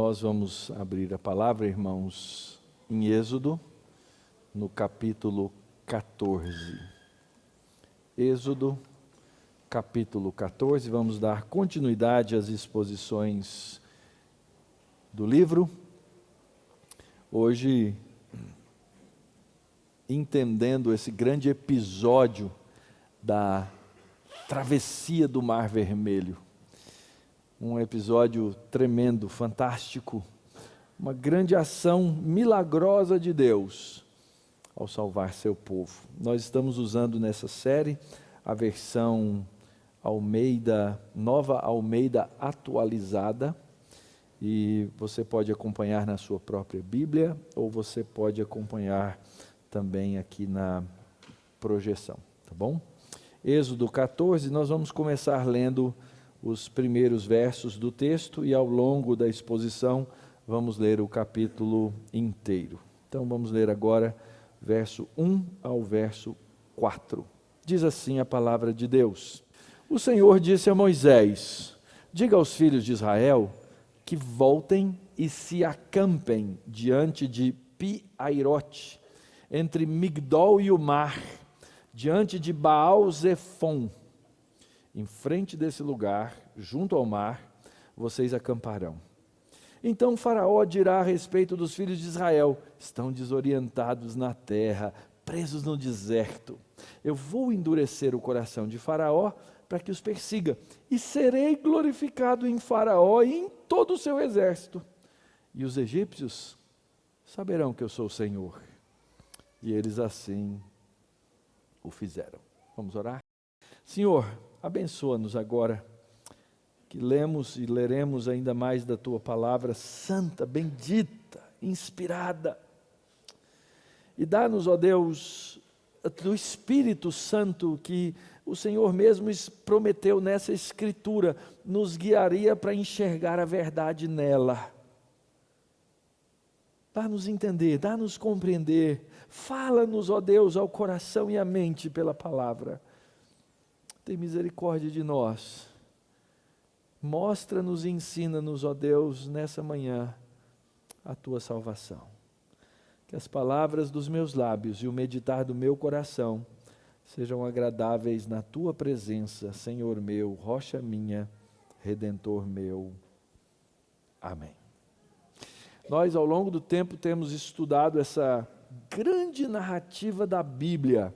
Nós vamos abrir a palavra, irmãos, em Êxodo, no capítulo 14. Êxodo, capítulo 14, vamos dar continuidade às exposições do livro. Hoje, entendendo esse grande episódio da travessia do Mar Vermelho. Um episódio tremendo, fantástico, uma grande ação milagrosa de Deus ao salvar seu povo. Nós estamos usando nessa série a versão Almeida, Nova Almeida atualizada, e você pode acompanhar na sua própria Bíblia, ou você pode acompanhar também aqui na projeção, tá bom? Êxodo 14, nós vamos começar lendo os primeiros versos do texto e ao longo da exposição vamos ler o capítulo inteiro. Então vamos ler agora verso 1 ao verso 4. Diz assim a palavra de Deus: O Senhor disse a Moisés: diga aos filhos de Israel que voltem e se acampem diante de Pi-Airote, entre Migdol e o mar, diante de Baal-Zefon. Em frente desse lugar, junto ao mar, vocês acamparão. Então Faraó dirá a respeito dos filhos de Israel: estão desorientados na terra, presos no deserto. Eu vou endurecer o coração de Faraó para que os persiga, e serei glorificado em Faraó e em todo o seu exército. E os egípcios saberão que eu sou o Senhor. E eles assim o fizeram. Vamos orar? Senhor, abençoa-nos agora, que lemos e leremos ainda mais da Tua palavra santa, bendita, inspirada. E dá-nos, ó Deus, do Espírito Santo que o Senhor mesmo prometeu nessa Escritura, nos guiaria para enxergar a verdade nela. Dá-nos entender, dá-nos compreender. Fala-nos, ó Deus, ao coração e à mente pela palavra. Tem misericórdia de nós. Mostra-nos e ensina-nos, ó Deus, nessa manhã, a Tua salvação. Que as palavras dos meus lábios e o meditar do meu coração sejam agradáveis na Tua presença, Senhor meu, rocha minha, Redentor meu. Amém. Nós, ao longo do tempo, temos estudado essa grande narrativa da Bíblia,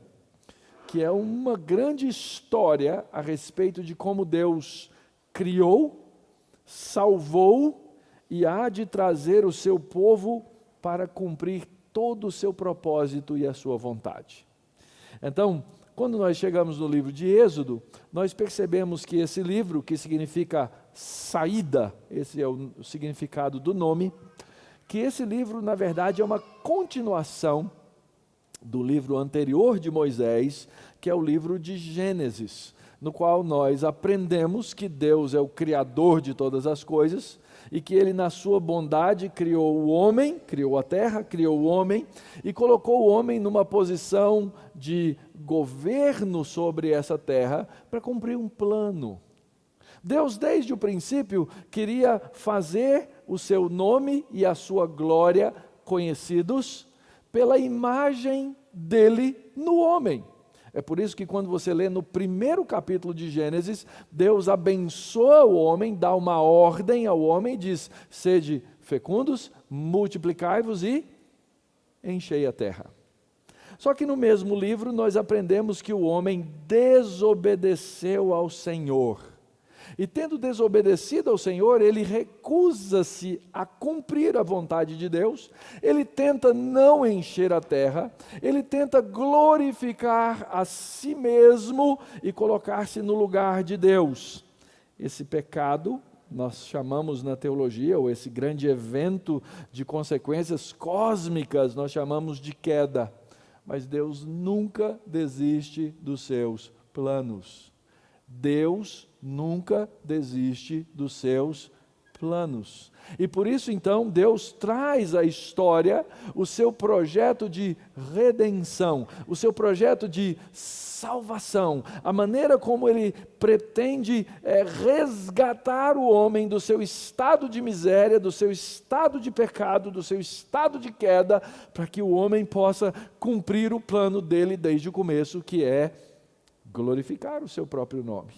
que é uma grande história a respeito de como Deus criou, salvou e há de trazer o seu povo para cumprir todo o seu propósito e a sua vontade. Então, quando nós chegamos no livro de Êxodo, nós percebemos que esse livro, que significa saída, esse é o significado do nome, que esse livro, na verdade, é uma continuação do livro anterior de Moisés, que é o livro de Gênesis, no qual nós aprendemos que Deus é o Criador de todas as coisas e que Ele, na sua bondade, criou o homem, criou a terra, criou o homem e colocou o homem numa posição de governo sobre essa terra para cumprir um plano. Deus, desde o princípio, queria fazer o seu nome e a sua glória conhecidos pela imagem dele no homem. É por isso que quando você lê no primeiro capítulo de Gênesis, Deus abençoa o homem, dá uma ordem ao homem e diz: sede fecundos, multiplicai-vos e enchei a terra. Só que no mesmo livro nós aprendemos que o homem desobedeceu ao Senhor. E tendo desobedecido ao Senhor, ele recusa-se a cumprir a vontade de Deus, ele tenta não encher a terra, ele tenta glorificar a si mesmo e colocar-se no lugar de Deus. Esse pecado, nós chamamos na teologia, ou esse grande evento de consequências cósmicas, nós chamamos de queda. Mas Deus nunca desiste dos seus planos. Deus nunca desiste dos seus planos. E por isso então Deus traz à história o seu projeto de redenção, o seu projeto de salvação, a maneira como Ele pretende resgatar o homem do seu estado de miséria, do seu estado de pecado, do seu estado de queda, para que o homem possa cumprir o plano dele desde o começo, que é glorificar o seu próprio nome.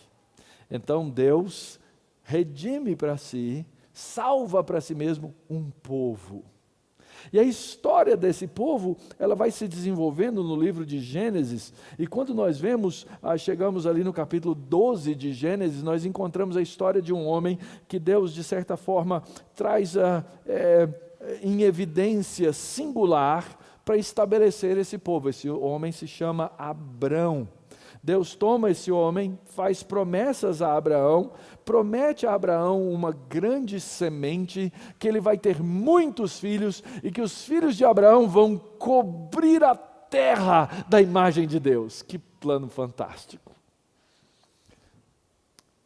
Então Deus redime para si, salva para si mesmo um povo. E a história desse povo, ela vai se desenvolvendo no livro de Gênesis, e quando nós vemos, chegamos ali no capítulo 12 de Gênesis, nós encontramos a história de um homem que Deus, de certa forma, traz em evidência singular para estabelecer esse povo. Esse homem se chama Abrão. Deus toma esse homem, faz promessas a Abraão, promete a Abraão uma grande semente, que ele vai ter muitos filhos e que os filhos de Abraão vão cobrir a terra da imagem de Deus. Que plano fantástico!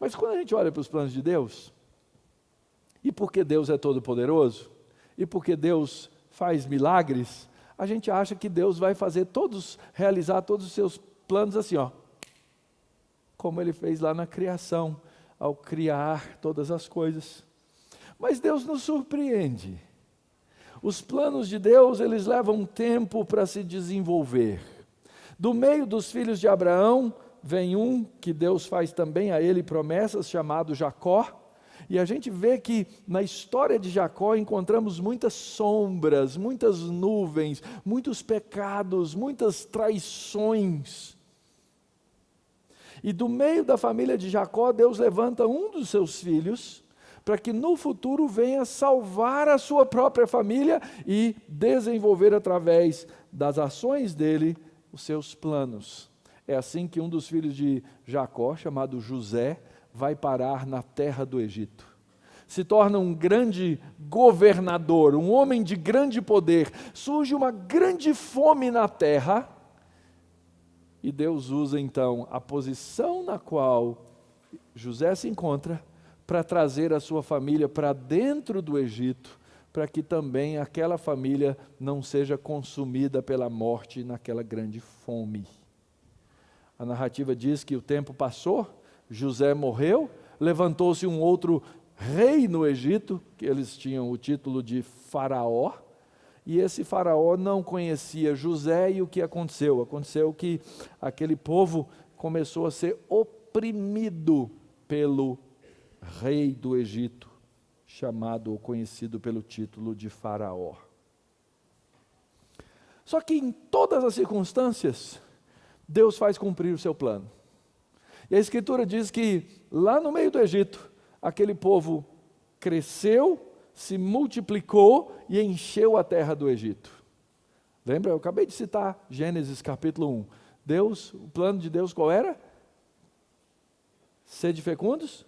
Mas quando a gente olha para os planos de Deus, e porque Deus é todo-poderoso, e porque Deus faz milagres, a gente acha que Deus vai realizar todos os seus planos assim, como Ele fez lá na criação, ao criar todas as coisas. Mas Deus nos surpreende. Os planos de Deus, eles levam tempo para se desenvolver. Do meio dos filhos de Abraão, vem um que Deus faz também a ele promessas, chamado Jacó. E a gente vê que na história de Jacó encontramos muitas sombras, muitas nuvens, muitos pecados, muitas traições. E do meio da família de Jacó, Deus levanta um dos seus filhos, para que no futuro venha salvar a sua própria família e desenvolver através das ações dele os seus planos. É assim que um dos filhos de Jacó, chamado José, vai parar na terra do Egito. Se torna um grande governador, um homem de grande poder. Surge uma grande fome na terra. E Deus usa então a posição na qual José se encontra para trazer a sua família para dentro do Egito, para que também aquela família não seja consumida pela morte naquela grande fome. A narrativa diz que o tempo passou, José morreu, levantou-se um outro rei no Egito, que eles tinham o título de Faraó, e esse faraó não conhecia José, e o que aconteceu? Aconteceu que aquele povo começou a ser oprimido pelo rei do Egito, chamado ou conhecido pelo título de Faraó. Só que em todas as circunstâncias, Deus faz cumprir o seu plano. E a Escritura diz que lá no meio do Egito, aquele povo cresceu, se multiplicou e encheu a terra do Egito. Lembra? Eu acabei de citar Gênesis capítulo 1. O plano de Deus qual era? Sede fecundos,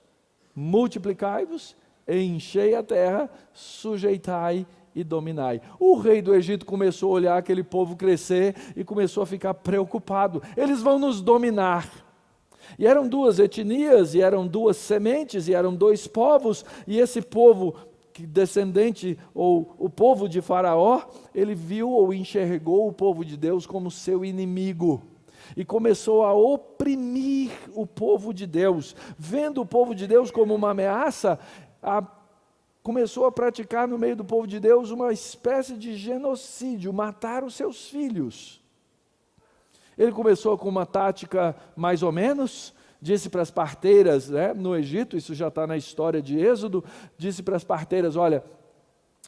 multiplicai-vos, enchei a terra, sujeitai e dominai. O rei do Egito começou a olhar aquele povo crescer e começou a ficar preocupado. Eles vão nos dominar. E eram duas etnias, e eram duas sementes, e eram dois povos, e esse povo descendente, ou o povo de Faraó, ele viu ou enxergou o povo de Deus como seu inimigo, e começou a oprimir o povo de Deus, vendo o povo de Deus como uma ameaça, começou a praticar no meio do povo de Deus uma espécie de genocídio, matar os seus filhos. Ele começou com uma tática mais ou menos, disse para as parteiras, no Egito, isso já está na história de Êxodo, disse para as parteiras, olha,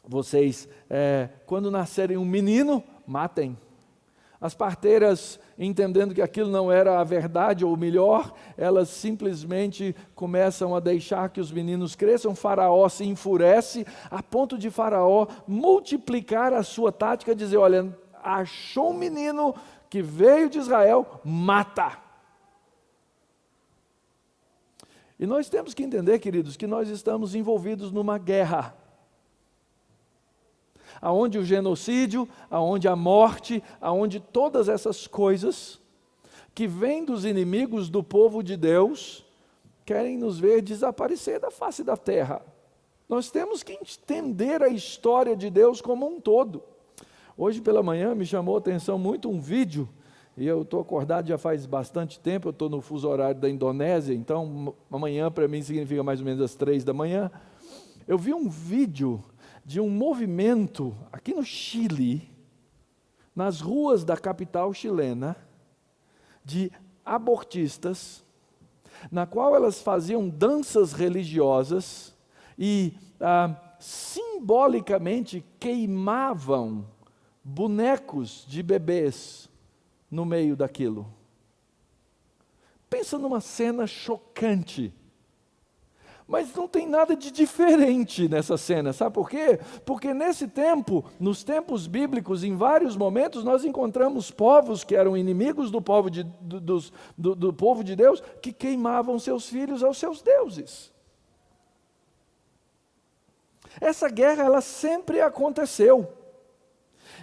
vocês, quando nascerem um menino, matem. As parteiras, entendendo que aquilo não era a verdade ou o melhor, elas simplesmente começam a deixar que os meninos cresçam. Faraó se enfurece, a ponto de Faraó multiplicar a sua tática, dizer, olha, achou um menino que veio de Israel, mata. E nós temos que entender, queridos, que nós estamos envolvidos numa guerra, aonde o genocídio, aonde a morte, aonde todas essas coisas que vêm dos inimigos do povo de Deus, querem nos ver desaparecer da face da terra. Nós temos que entender a história de Deus como um todo. Hoje pela manhã me chamou a atenção muito um vídeo, e eu estou acordado já faz bastante tempo, eu estou no fuso horário da Indonésia, então amanhã para mim significa mais ou menos as 3 da manhã. Eu vi um vídeo de um movimento aqui no Chile, nas ruas da capital chilena, de abortistas, na qual elas faziam danças religiosas e simbolicamente queimavam bonecos de bebês no meio daquilo. Pensa numa cena chocante. Mas não tem nada de diferente nessa cena, sabe por quê? Porque nesse tempo, nos tempos bíblicos, em vários momentos, nós encontramos povos que eram inimigos do povo do povo de Deus, que queimavam seus filhos aos seus deuses. Essa guerra, ela sempre aconteceu.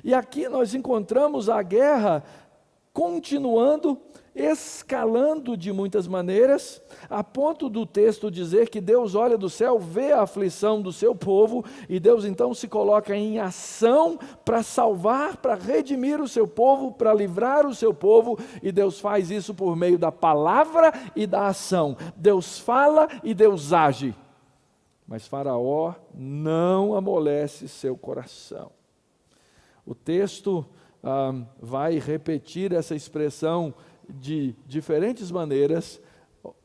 E aqui nós encontramos a guerra continuando, escalando de muitas maneiras, a ponto do texto dizer que Deus olha do céu, vê a aflição do seu povo, e Deus então se coloca em ação para salvar, para redimir o seu povo, para livrar o seu povo, e Deus faz isso por meio da palavra e da ação. Deus fala e Deus age. Mas Faraó não amolece seu coração. O texto vai repetir essa expressão de diferentes maneiras,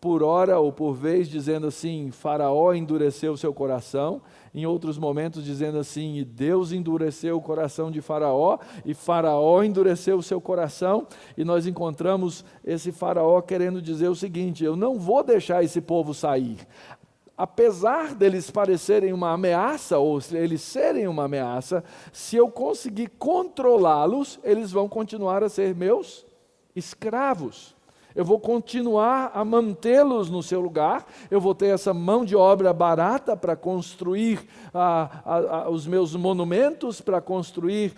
por hora ou por vez dizendo assim, Faraó endureceu seu coração, em outros momentos dizendo assim, e Deus endureceu o coração de Faraó, e Faraó endureceu o seu coração, e nós encontramos esse Faraó querendo dizer o seguinte, eu não vou deixar esse povo sair. Apesar deles parecerem uma ameaça, ou eles serem uma ameaça, se eu conseguir controlá-los, eles vão continuar a ser meus escravos. Eu vou continuar a mantê-los no seu lugar, eu vou ter essa mão de obra barata para construir os meus monumentos, para construir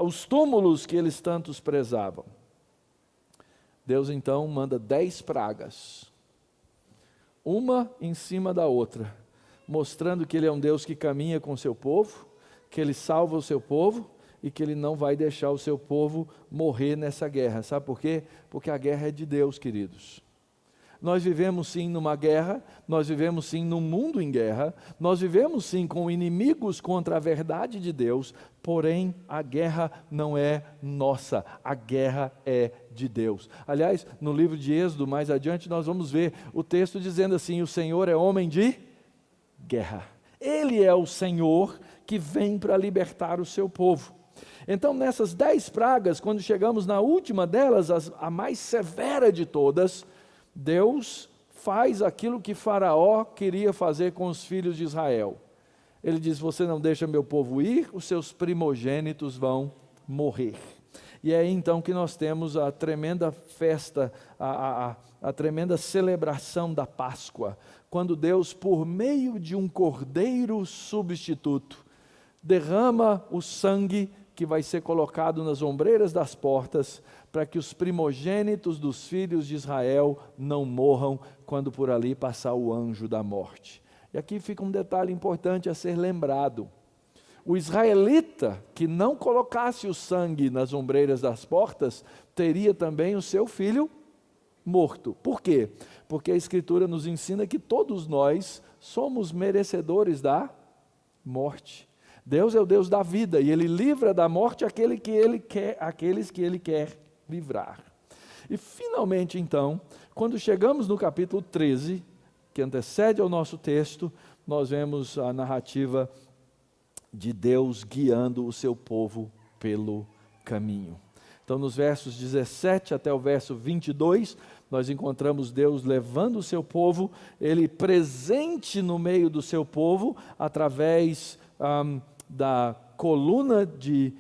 os túmulos que eles tantos prezavam. Deus então manda 10 pragas. Uma em cima da outra, mostrando que Ele é um Deus que caminha com o seu povo, que Ele salva o seu povo e que Ele não vai deixar o seu povo morrer nessa guerra. Sabe por quê? Porque a guerra é de Deus, queridos. Nós vivemos sim numa guerra, nós vivemos sim num mundo em guerra, nós vivemos sim com inimigos contra a verdade de Deus, porém a guerra não é nossa, a guerra é de Deus. Aliás, no livro de Êxodo, mais adiante, nós vamos ver o texto dizendo assim, o Senhor é homem de guerra. Ele é o Senhor que vem para libertar o seu povo. Então, nessas 10 pragas, quando chegamos na última delas, a mais severa de todas, Deus faz aquilo que Faraó queria fazer com os filhos de Israel. Ele diz, você não deixa meu povo ir, os seus primogênitos vão morrer. E é aí então que nós temos a tremenda festa, a tremenda celebração da Páscoa, quando Deus, por meio de um cordeiro substituto, derrama o sangue que vai ser colocado nas ombreiras das portas, para que os primogênitos dos filhos de Israel não morram quando por ali passar o anjo da morte. E aqui fica um detalhe importante a ser lembrado. O israelita que não colocasse o sangue nas ombreiras das portas, teria também o seu filho morto. Por quê? Porque a Escritura nos ensina que todos nós somos merecedores da morte. Deus é o Deus da vida e Ele livra da morte aqueles que Ele quer livrar. E finalmente então, quando chegamos no capítulo 13, que antecede ao nosso texto, nós vemos a narrativa de Deus guiando o seu povo pelo caminho. Então nos versos 17 até o verso 22, nós encontramos Deus levando o seu povo, Ele presente no meio do seu povo, através da coluna de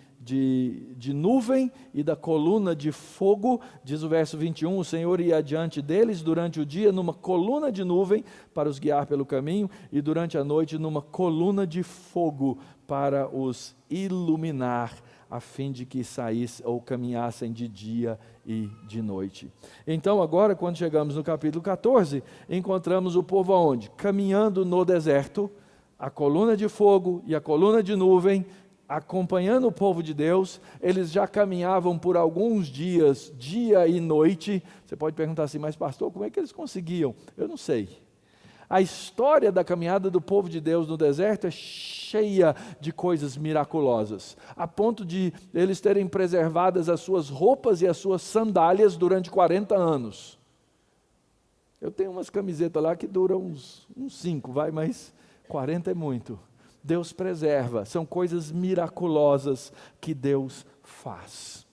nuvem e da coluna de fogo, diz o verso 21, o Senhor ia adiante deles durante o dia numa coluna de nuvem para os guiar pelo caminho e durante a noite numa coluna de fogo para os iluminar, a fim de que saíssem ou caminhassem de dia e de noite. Então agora, quando chegamos no capítulo 14, encontramos o povo aonde? Caminhando no deserto, a coluna de fogo e a coluna de nuvem, acompanhando o povo de Deus. Eles já caminhavam por alguns dias, dia e noite. Você pode perguntar assim, mas pastor, como é que eles conseguiam? Eu não sei. A história da caminhada do povo de Deus no deserto é cheia de coisas miraculosas, a ponto de eles terem preservadas as suas roupas e as suas sandálias durante 40 anos. Eu tenho umas camisetas lá que duram uns 5, mas 40 é muito. Deus preserva, são coisas miraculosas que Deus faz.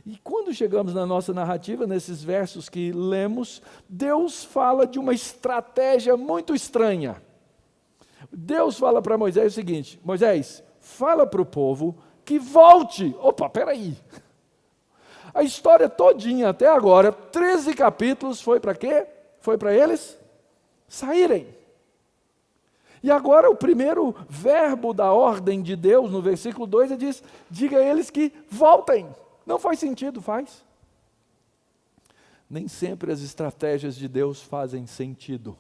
E quando chegamos na nossa narrativa, nesses versos que lemos, Deus fala de uma estratégia muito estranha. Deus fala para Moisés o seguinte: Moisés, fala para o povo que volte. Opa, peraí. A história todinha até agora, 13 capítulos, foi para quê? Foi para eles saírem. E agora o primeiro verbo da ordem de Deus, no versículo 2, ele diz, diga a eles que voltem. Não faz sentido, faz? Nem sempre as estratégias de Deus fazem sentido.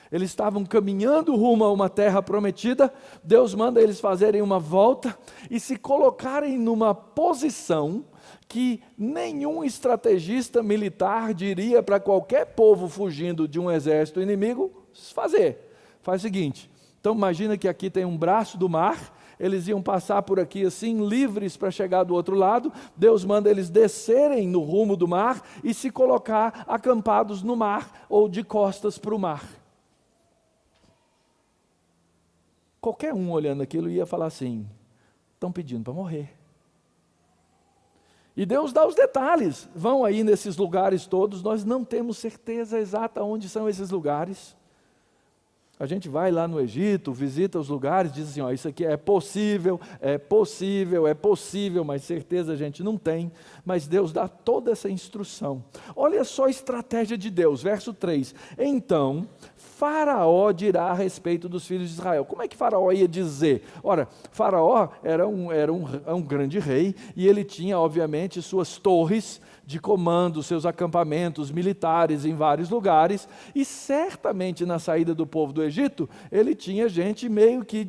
Eles estavam caminhando rumo a uma terra prometida, Deus manda eles fazerem uma volta e se colocarem numa posição que nenhum estrategista militar diria para qualquer povo fugindo de um exército inimigo fazer. Faz o seguinte, então imagina que aqui tem um braço do mar, eles iam passar por aqui assim, livres para chegar do outro lado. Deus manda eles descerem no rumo do mar e se colocar acampados no mar ou de costas para o mar. Qualquer um olhando aquilo ia falar assim, estão pedindo para morrer. E Deus dá os detalhes, vão aí nesses lugares todos, nós não temos certeza exata onde são esses lugares. A gente vai lá no Egito, visita os lugares, diz assim, ó, isso aqui é possível, mas certeza a gente não tem. Mas Deus dá toda essa instrução. Olha só a estratégia de Deus, verso 3. Então, Faraó dirá a respeito dos filhos de Israel. Como é que Faraó ia dizer? Ora, Faraó era um grande rei e ele tinha, obviamente, suas torres de comando, seus acampamentos militares em vários lugares, e certamente na saída do povo do Egito, ele tinha gente meio que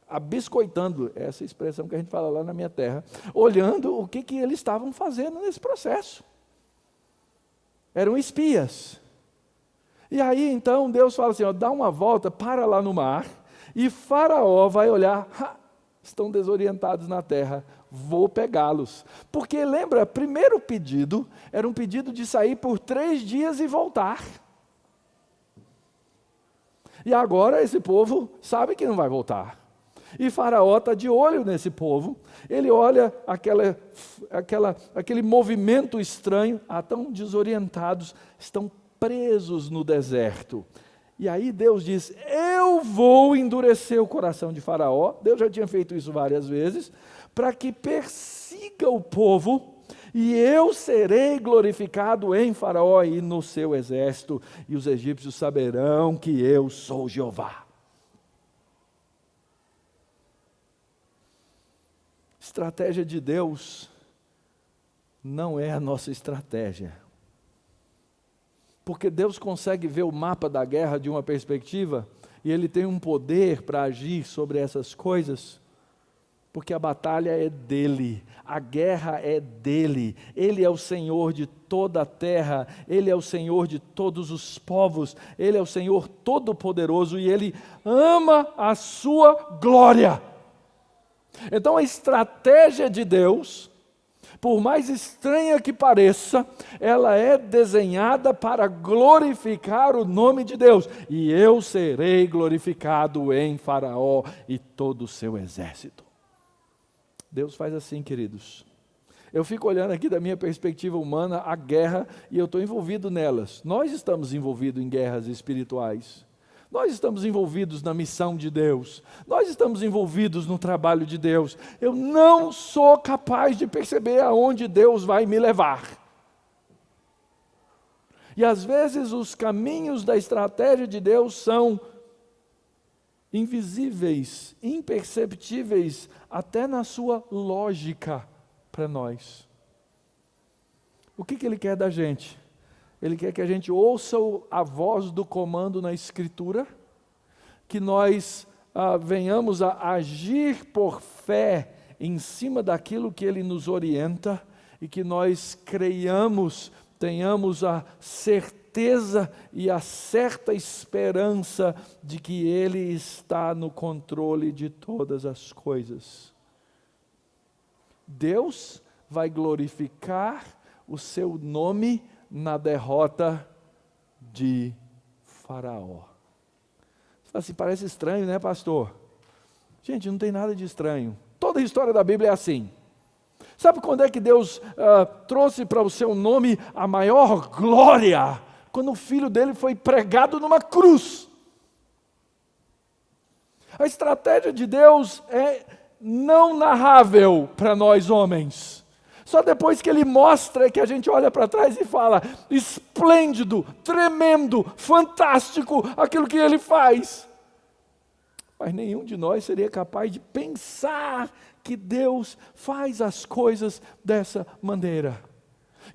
abiscoitando, essa expressão que a gente fala lá na minha terra, olhando o que eles estavam fazendo nesse processo. Eram espias. E aí então Deus fala assim, ó, dá uma volta, para lá no mar, e Faraó vai olhar, estão desorientados na terra, vou pegá-los. Porque lembra, primeiro pedido, era um pedido de sair por 3 dias e voltar. E agora esse povo sabe que não vai voltar. E Faraó está de olho nesse povo, ele olha aquele movimento estranho, tão desorientados, estão presos no deserto. E aí Deus diz, eu vou endurecer o coração de Faraó, Deus já tinha feito isso várias vezes, para que persiga o povo, e eu serei glorificado em Faraó e no seu exército, e os egípcios saberão que eu sou Jeová. Estratégia de Deus não é a nossa estratégia. Porque Deus consegue ver o mapa da guerra de uma perspectiva, e Ele tem um poder para agir sobre essas coisas, porque a batalha é dEle, a guerra é dEle, Ele é o Senhor de toda a terra, Ele é o Senhor de todos os povos, Ele é o Senhor todo-poderoso e Ele ama a sua glória. Então a estratégia de Deus, por mais estranha que pareça, ela é desenhada para glorificar o nome de Deus. E eu serei glorificado em Faraó e todo o seu exército. Deus faz assim, queridos. Eu fico olhando aqui da minha perspectiva humana a guerra e eu estou envolvido nelas. Nós estamos envolvidos em guerras espirituais. Nós estamos envolvidos na missão de Deus. Nós estamos envolvidos no trabalho de Deus. Eu não sou capaz de perceber aonde Deus vai me levar. E às vezes os caminhos da estratégia de Deus são invisíveis, imperceptíveis, até na sua lógica para nós. O que Ele quer da gente? Ele quer que a gente ouça a voz do comando na Escritura, que nós venhamos a agir por fé em cima daquilo que Ele nos orienta e que nós creiamos, tenhamos a certeza e a certa esperança de que Ele está no controle de todas as coisas. Deus vai glorificar o seu nome na derrota de Faraó. Você fala assim, parece estranho, né, pastor? Gente, não tem nada de estranho. Toda a história da Bíblia é assim. Sabe quando é que Deus trouxe para o seu nome a maior glória? Quando o filho dele foi pregado numa cruz. A estratégia de Deus é não narrável para nós homens. Só depois que Ele mostra que a gente olha para trás e fala, esplêndido, tremendo, fantástico, aquilo que Ele faz. Mas nenhum de nós seria capaz de pensar que Deus faz as coisas dessa maneira.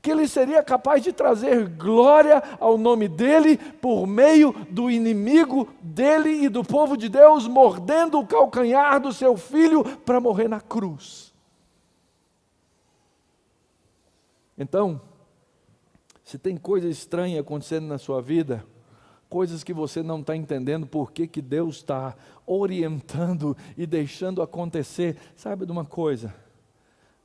Que Ele seria capaz de trazer glória ao nome dEle por meio do inimigo dEle e do povo de Deus mordendo o calcanhar do seu filho para morrer na cruz. Então, se tem coisa estranha acontecendo na sua vida, coisas que você não está entendendo por que Deus está orientando e deixando acontecer, sabe de uma coisa?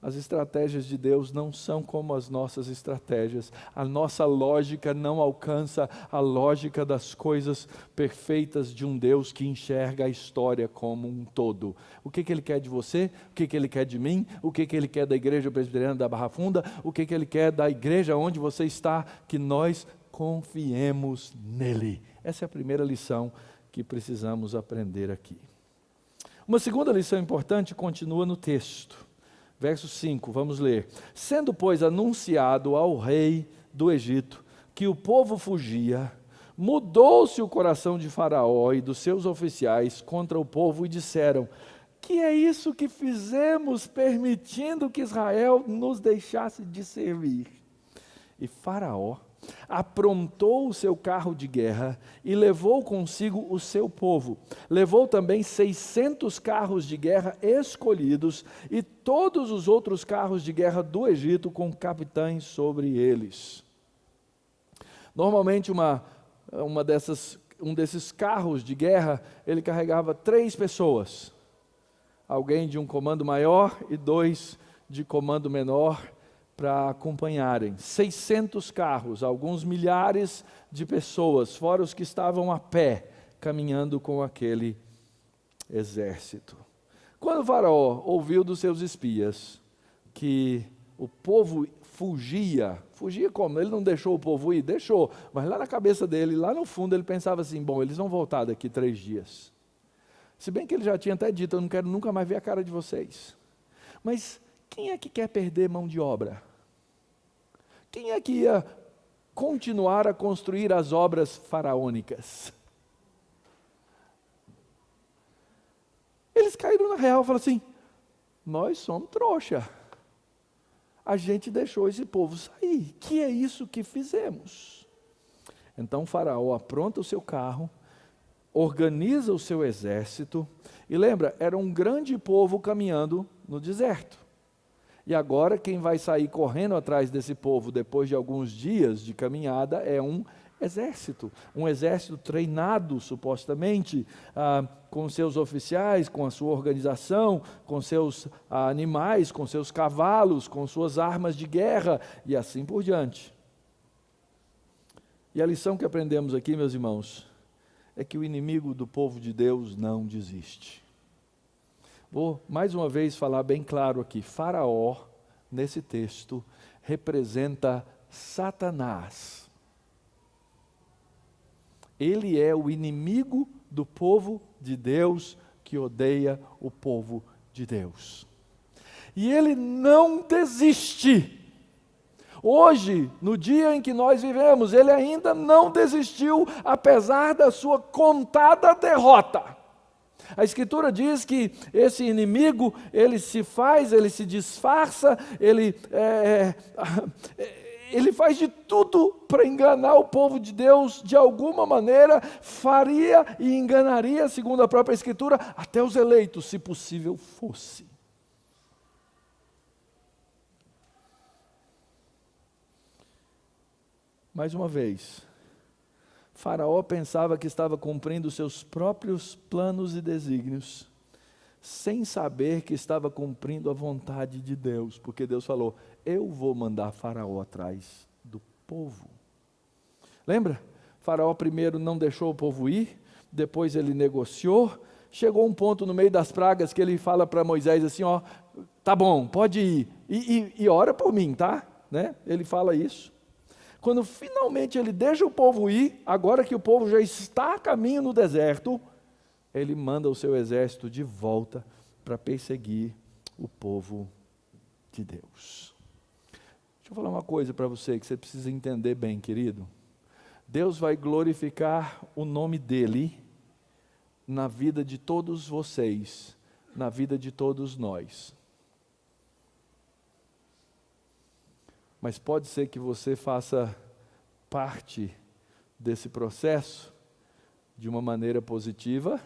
As estratégias de Deus não são como as nossas estratégias. A nossa lógica não alcança a lógica das coisas perfeitas de um Deus que enxerga a história como um todo. O que Ele quer de você? O que Ele quer de mim? O que Ele quer da Igreja Presbiteriana da Barra Funda? O que Ele quer da igreja onde você está? Que nós confiemos nele. Essa é a primeira lição que precisamos aprender aqui. Uma segunda lição importante continua no texto. Verso 5, vamos ler. Sendo, pois, anunciado ao rei do Egito que o povo fugia, mudou-se o coração de Faraó e dos seus oficiais contra o povo e disseram, que é isso que fizemos permitindo que Israel nos deixasse de servir? E Faraó aprontou o seu carro de guerra e levou consigo o seu povo. Levou também 600 carros de guerra escolhidos e todos os outros carros de guerra do Egito com capitães sobre eles. Normalmente um desses carros de guerra, ele carregava 3 pessoas. Alguém de um comando maior e 2 de comando menor, para acompanharem. 600 carros, alguns milhares de pessoas, fora os que estavam a pé, caminhando com aquele exército. Quando Faraó ouviu dos seus espias que o povo fugia como? Ele não deixou o povo ir? Deixou, mas lá na cabeça dele, lá no fundo, ele pensava assim, bom, eles vão voltar daqui 3 dias. Se bem que ele já tinha até dito, eu não quero nunca mais ver a cara de vocês. Mas quem é que quer perder mão de obra? Quem é que ia continuar a construir as obras faraônicas? Eles caíram na real e falaram assim, nós somos trouxa. A gente deixou esse povo sair. Que é isso que fizemos? Então Faraó apronta o seu carro, organiza o seu exército, e lembra, era um grande povo caminhando no deserto. E agora quem vai sair correndo atrás desse povo depois de alguns dias de caminhada é um exército treinado supostamente, com seus oficiais, com a sua organização, com seus animais, com seus cavalos, com suas armas de guerra e assim por diante. E a lição que aprendemos aqui, meus irmãos, é que o inimigo do povo de Deus não desiste. Vou mais uma vez falar bem claro aqui, Faraó, nesse texto, representa Satanás. Ele é o inimigo do povo de Deus que odeia o povo de Deus. E ele não desiste. Hoje, no dia em que nós vivemos, ele ainda não desistiu, apesar da sua contada derrota. A Escritura diz que esse inimigo, ele se disfarça, ele faz de tudo para enganar o povo de Deus, de alguma maneira, faria e enganaria, segundo a própria Escritura, até os eleitos, se possível fosse. Mais uma vez, Faraó pensava que estava cumprindo seus próprios planos e desígnios, sem saber que estava cumprindo a vontade de Deus, porque Deus falou: eu vou mandar Faraó atrás do povo. Lembra? Faraó primeiro não deixou o povo ir, depois ele negociou, chegou um ponto no meio das pragas que ele fala para Moisés assim, ó, tá bom, pode ir, e ora por mim, tá? Né? Ele fala isso. Quando finalmente ele deixa o povo ir, agora que o povo já está a caminho no deserto, ele manda o seu exército de volta para perseguir o povo de Deus. Deixa eu falar uma coisa para você que você precisa entender bem, querido. Deus vai glorificar o nome dEle na vida de todos vocês, na vida de todos nós. Mas pode ser que você faça parte desse processo de uma maneira positiva,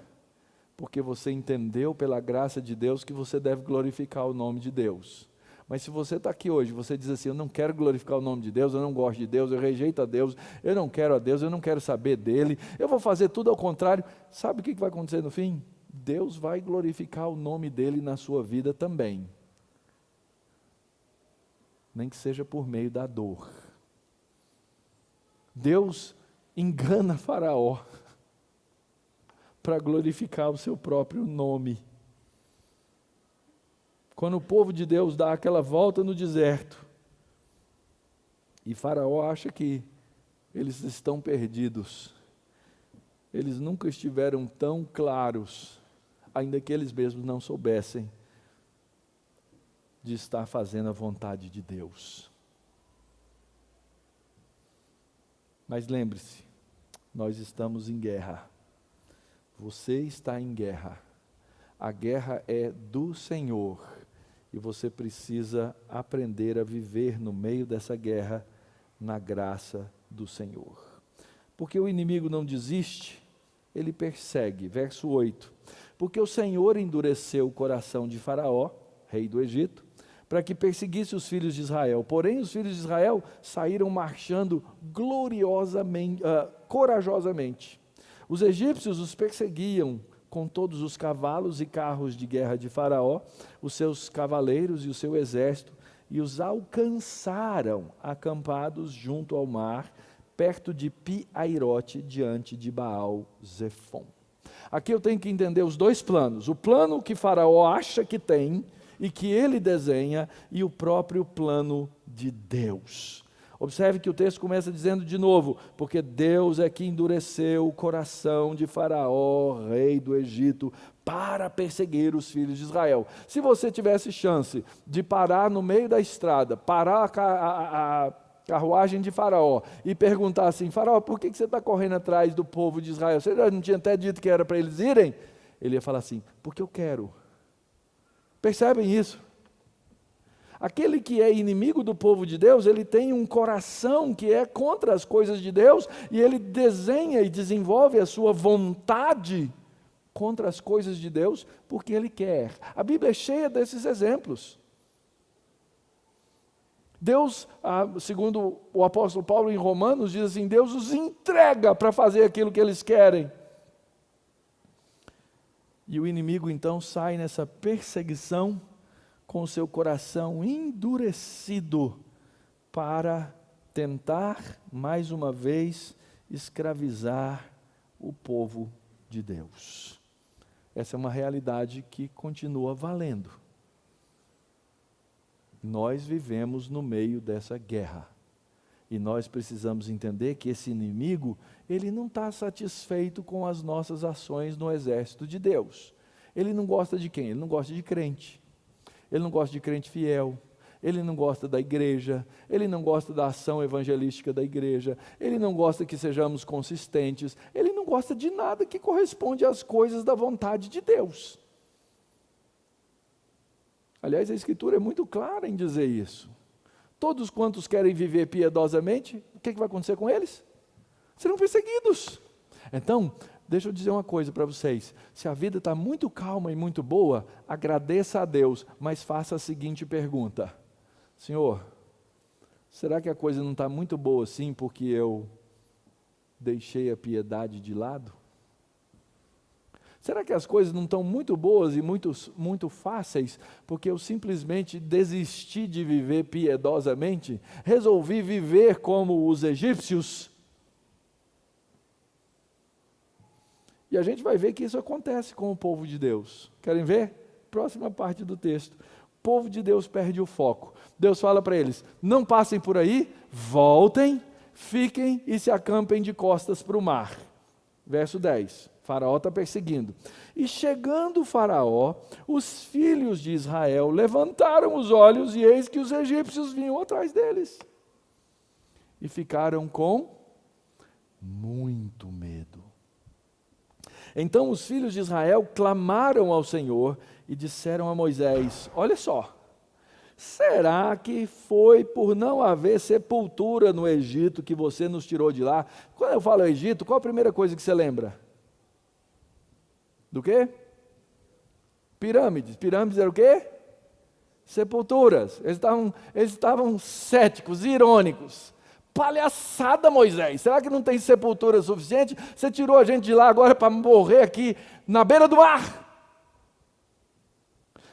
porque você entendeu pela graça de Deus que você deve glorificar o nome de Deus. Mas se você está aqui hoje, você diz assim: eu não quero glorificar o nome de Deus, eu não gosto de Deus, eu rejeito a Deus, eu não quero a Deus, eu não quero saber dEle, eu vou fazer tudo ao contrário. Sabe o que vai acontecer no fim? Deus vai glorificar o nome dEle na sua vida também. Nem que seja por meio da dor. Deus engana Faraó para glorificar o seu próprio nome. Quando o povo de Deus dá aquela volta no deserto, e Faraó acha que eles estão perdidos, eles nunca estiveram tão claros, ainda que eles mesmos não soubessem, de estar fazendo a vontade de Deus. Mas lembre-se, nós estamos em guerra. Você está em guerra. A guerra é do Senhor. E você precisa aprender a viver no meio dessa guerra, na graça do Senhor. Porque o inimigo não desiste, ele persegue. Verso 8. Porque o Senhor endureceu o coração de Faraó, rei do Egito, para que perseguisse os filhos de Israel. Porém, os filhos de Israel saíram marchando corajosamente. Os egípcios os perseguiam com todos os cavalos e carros de guerra de Faraó, os seus cavaleiros e o seu exército, e os alcançaram acampados junto ao mar, perto de Pi-Airote, diante de Baal-Zefon. Aqui eu tenho que entender os dois planos. O plano que Faraó acha que tem, e que ele desenha, e o próprio plano de Deus. Observe que o texto começa dizendo de novo: porque Deus é que endureceu o coração de Faraó, rei do Egito, para perseguir os filhos de Israel. Se você tivesse chance de parar no meio da estrada, parar a carruagem de Faraó e perguntar assim: Faraó, por que você está correndo atrás do povo de Israel? Você não tinha até dito que era para eles irem? Ele ia falar assim: porque eu quero. Percebem isso? Aquele que é inimigo do povo de Deus, ele tem um coração que é contra as coisas de Deus, e ele desenha e desenvolve a sua vontade contra as coisas de Deus, porque ele quer. A Bíblia é cheia desses exemplos. Deus, segundo o apóstolo Paulo em Romanos, diz assim: Deus os entrega para fazer aquilo que eles querem. E o inimigo então sai nessa perseguição com o seu coração endurecido para tentar, mais uma vez, escravizar o povo de Deus. Essa é uma realidade que continua valendo. Nós vivemos no meio dessa guerra. E nós precisamos entender que esse inimigo, ele não está satisfeito com as nossas ações no exército de Deus. Ele não gosta de quem? Ele não gosta de crente. Ele não gosta de crente fiel. Ele não gosta da igreja. Ele não gosta da ação evangelística da igreja. Ele não gosta que sejamos consistentes. Ele não gosta de nada que corresponde às coisas da vontade de Deus. Aliás, a Escritura é muito clara em dizer isso. Todos quantos querem viver piedosamente, o que vai acontecer com eles? Serão perseguidos. Então, deixa eu dizer uma coisa para vocês. Se a vida está muito calma e muito boa, agradeça a Deus, mas faça a seguinte pergunta: Senhor, será que a coisa não está muito boa assim porque eu deixei a piedade de lado? Será que as coisas não estão muito boas e muito fáceis porque eu simplesmente desisti de viver piedosamente? Resolvi viver como os egípcios? E a gente vai ver que isso acontece com o povo de Deus. Querem ver? Próxima parte do texto. O povo de Deus perde o foco. Deus fala para eles: não passem por aí, voltem, fiquem e se acampem de costas para o mar. Verso 10. Faraó está perseguindo. E chegando o Faraó, os filhos de Israel levantaram os olhos e eis que os egípcios vinham atrás deles. E ficaram com muito medo. Então os filhos de Israel clamaram ao Senhor e disseram a Moisés: olha só, será que foi por não haver sepultura no Egito que você nos tirou de lá? Quando eu falo Egito, qual a primeira coisa que você lembra? Do quê? Pirâmides. Pirâmides era o quê? Sepulturas. Eles estavam céticos, irônicos. Palhaçada, Moisés, será que não tem sepultura suficiente? Você tirou a gente de lá agora para morrer aqui na beira do mar?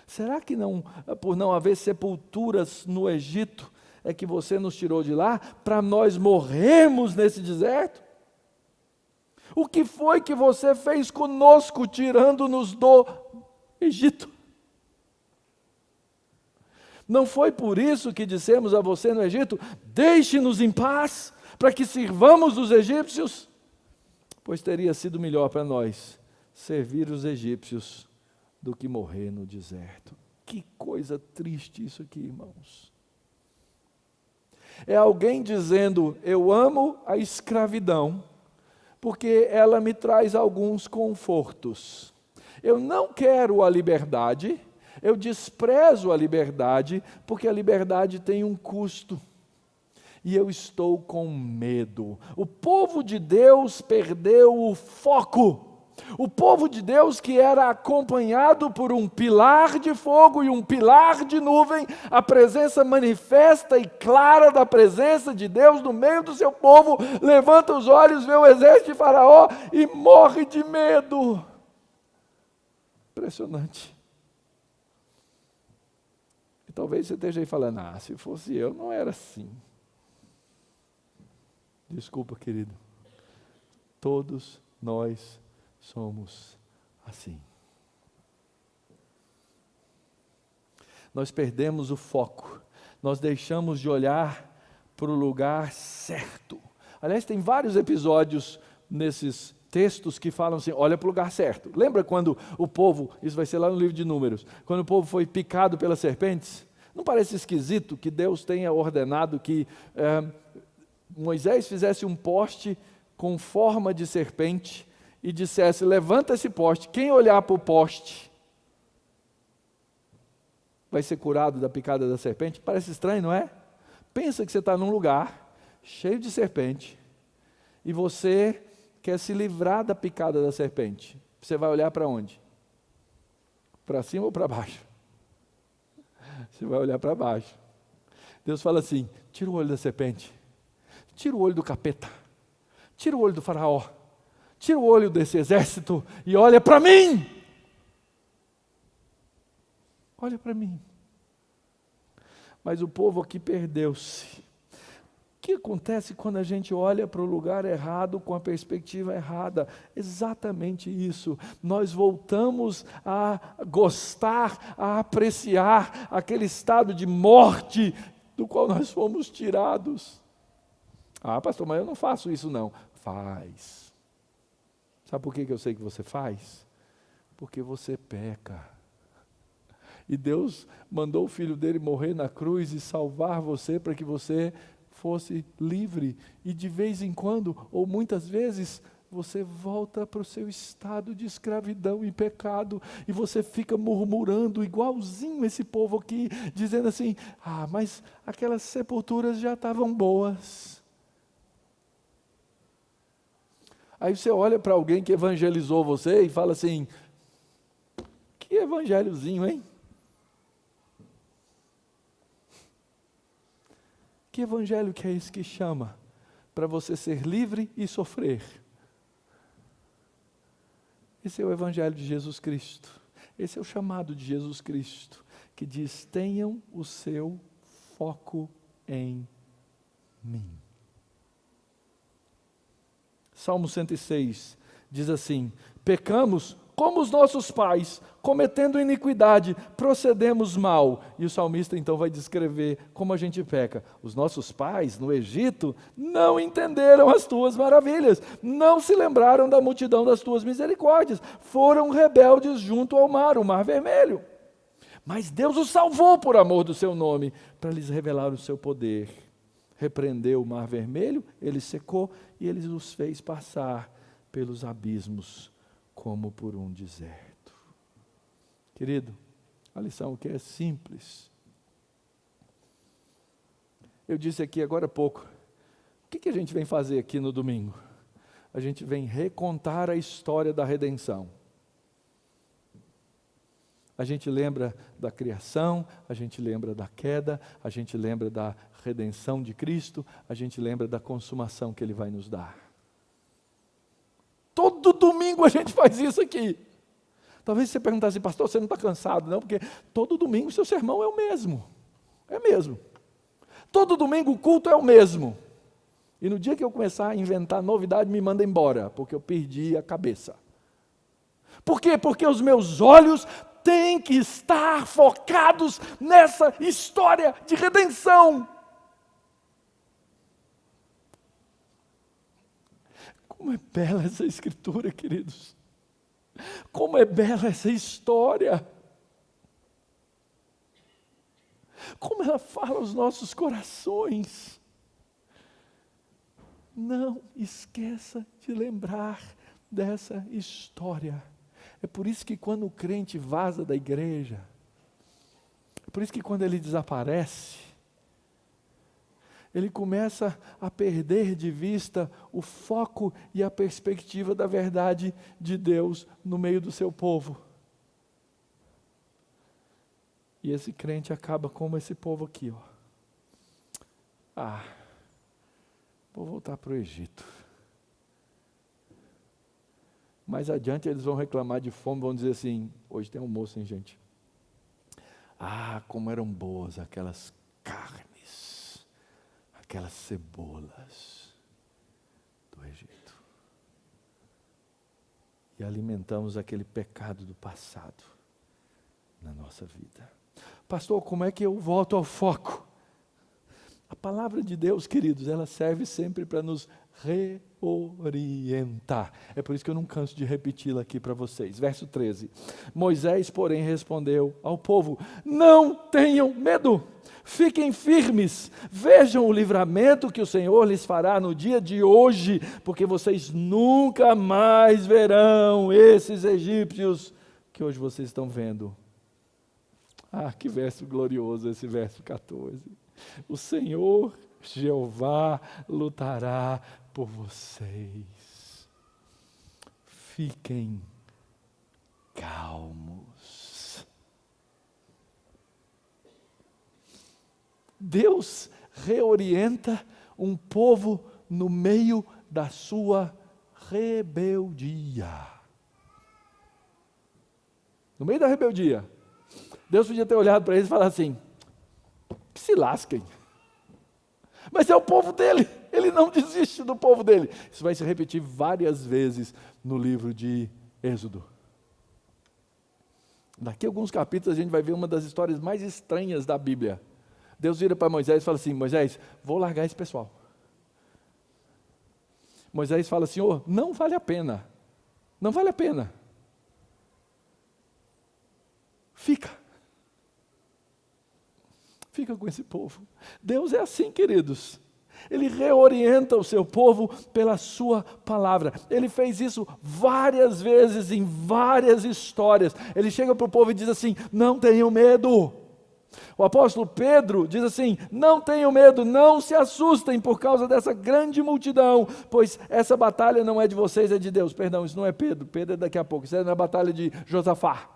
Será que não, por não haver sepulturas no Egito, é que você nos tirou de lá para nós morrermos nesse deserto? O que foi que você fez conosco tirando-nos do Egito? Não foi por isso que dissemos a você no Egito: deixe-nos em paz, para que sirvamos os egípcios? Pois teria sido melhor para nós servir os egípcios do que morrer no deserto. Que coisa triste isso aqui, irmãos. É alguém dizendo: eu amo a escravidão, porque ela me traz alguns confortos. Eu não quero a liberdade, eu desprezo a liberdade, porque a liberdade tem um custo. E eu estou com medo. O povo de Deus perdeu o foco. O povo de Deus, que era acompanhado por um pilar de fogo e um pilar de nuvem, a presença manifesta e clara da presença de Deus no meio do seu povo, levanta os olhos, vê o exército de Faraó e morre de medo. Impressionante. E talvez você esteja aí falando: se fosse eu, não era assim. Desculpa, querido. Todos nós somos assim. Nós perdemos o foco, nós deixamos de olhar para o lugar certo. Aliás, tem vários episódios nesses textos que falam assim: olha para o lugar certo. Lembra quando o povo, isso vai ser lá no livro de Números, quando o povo foi picado pelas serpentes? Não parece esquisito que Deus tenha ordenado que Moisés fizesse um poste com forma de serpente e dissesse: levanta esse poste, quem olhar para o poste vai ser curado da picada da serpente? Parece estranho, não é? Pensa que você está num lugar cheio de serpente e você quer se livrar da picada da serpente. Você vai olhar para onde? Para cima ou para baixo? Você vai olhar para baixo. Deus fala assim: tira o olho da serpente, tira o olho do capeta, tira o olho do faraó, tira o olho desse exército e olha para mim. Olha para mim. Mas o povo aqui perdeu-se. O que acontece quando a gente olha para o lugar errado com a perspectiva errada? Exatamente isso. Nós voltamos a gostar, a apreciar aquele estado de morte do qual nós fomos tirados. Pastor, mas eu não faço isso não. Faz. Sabe por que eu sei que você faz? Porque você peca. E Deus mandou o Filho dele morrer na cruz e salvar você para que você fosse livre. E de vez em quando, ou muitas vezes, você volta para o seu estado de escravidão e pecado, e você fica murmurando igualzinho esse povo aqui, dizendo assim: mas aquelas sepulturas já estavam boas. Aí você olha para alguém que evangelizou você e fala assim: que evangelhozinho, hein? Que evangelho que é esse que chama para você ser livre e sofrer? Esse é o evangelho de Jesus Cristo. Esse é o chamado de Jesus Cristo, que diz: tenham o seu foco em mim. Salmo 106 diz assim: pecamos como os nossos pais, cometendo iniquidade, procedemos mal. E o salmista então vai descrever como a gente peca. Os nossos pais no Egito não entenderam as tuas maravilhas, não se lembraram da multidão das tuas misericórdias, foram rebeldes junto ao mar, o mar vermelho. Mas Deus os salvou por amor do seu nome, para lhes revelar o seu poder. Repreendeu o mar vermelho, ele secou e ele os fez passar pelos abismos como por um deserto. Querido, a lição aqui é simples. Eu disse aqui agora há pouco, o que a gente vem fazer aqui no domingo? A gente vem recontar a história da redenção. A gente lembra da criação, a gente lembra da queda, a gente lembra da redenção de Cristo, a gente lembra da consumação que Ele vai nos dar. Todo domingo a gente faz isso aqui. Talvez você perguntasse assim: pastor, você não está cansado? Não, porque todo domingo o seu sermão é o mesmo. É mesmo. Todo domingo o culto é o mesmo. E no dia que eu começar a inventar novidade, me manda embora, porque eu perdi a cabeça. Por quê? Porque os meus olhos têm que estar focados nessa história de redenção. Como é bela essa escritura, queridos. Como é bela essa história. Como ela fala aos nossos corações. Não esqueça de lembrar dessa história. É por isso que quando o crente vaza da igreja, é por isso que quando ele desaparece, ele começa a perder de vista o foco e a perspectiva da verdade de Deus no meio do seu povo. E esse crente acaba como esse povo aqui, vou voltar para o Egito. Mais adiante eles vão reclamar de fome, vão dizer assim: hoje tem almoço, hein, gente? Como eram boas aquelas carnes, aquelas cebolas do Egito. E alimentamos aquele pecado do passado na nossa vida. Pastor, como é que eu volto ao foco? A palavra de Deus, queridos, ela serve sempre para nos reorientar. É por isso que eu não canso de repeti-la aqui para vocês. Verso 13. Moisés, porém, respondeu ao povo: não tenham medo, fiquem firmes, vejam o livramento que o Senhor lhes fará no dia de hoje, porque vocês nunca mais verão esses egípcios que hoje vocês estão vendo. Que verso glorioso esse verso 14. O Senhor Jeová lutará por vocês. Fiquem calmos. Deus reorienta um povo no meio da sua rebeldia. No meio da rebeldia, Deus podia ter olhado para eles e falado assim: que se lasquem. Mas é o povo dele, ele não desiste do povo dele. Isso vai se repetir várias vezes no livro de Êxodo. Daqui a alguns capítulos a gente vai ver uma das histórias mais estranhas da Bíblia. Deus vira para Moisés e fala assim: Moisés, vou largar esse pessoal. Moisés fala: Senhor, não vale a pena. Não vale a pena. Fica com esse povo. Deus é assim, queridos. Ele reorienta o seu povo pela sua palavra. Ele fez isso várias vezes, em várias histórias. Ele chega para o povo e diz assim: não tenham medo. O apóstolo Pedro diz assim: não tenham medo, não se assustem por causa dessa grande multidão, pois essa batalha não é de vocês, é de Deus. Perdão, isso não é Pedro, Pedro é daqui a pouco, isso é na batalha de Josafá.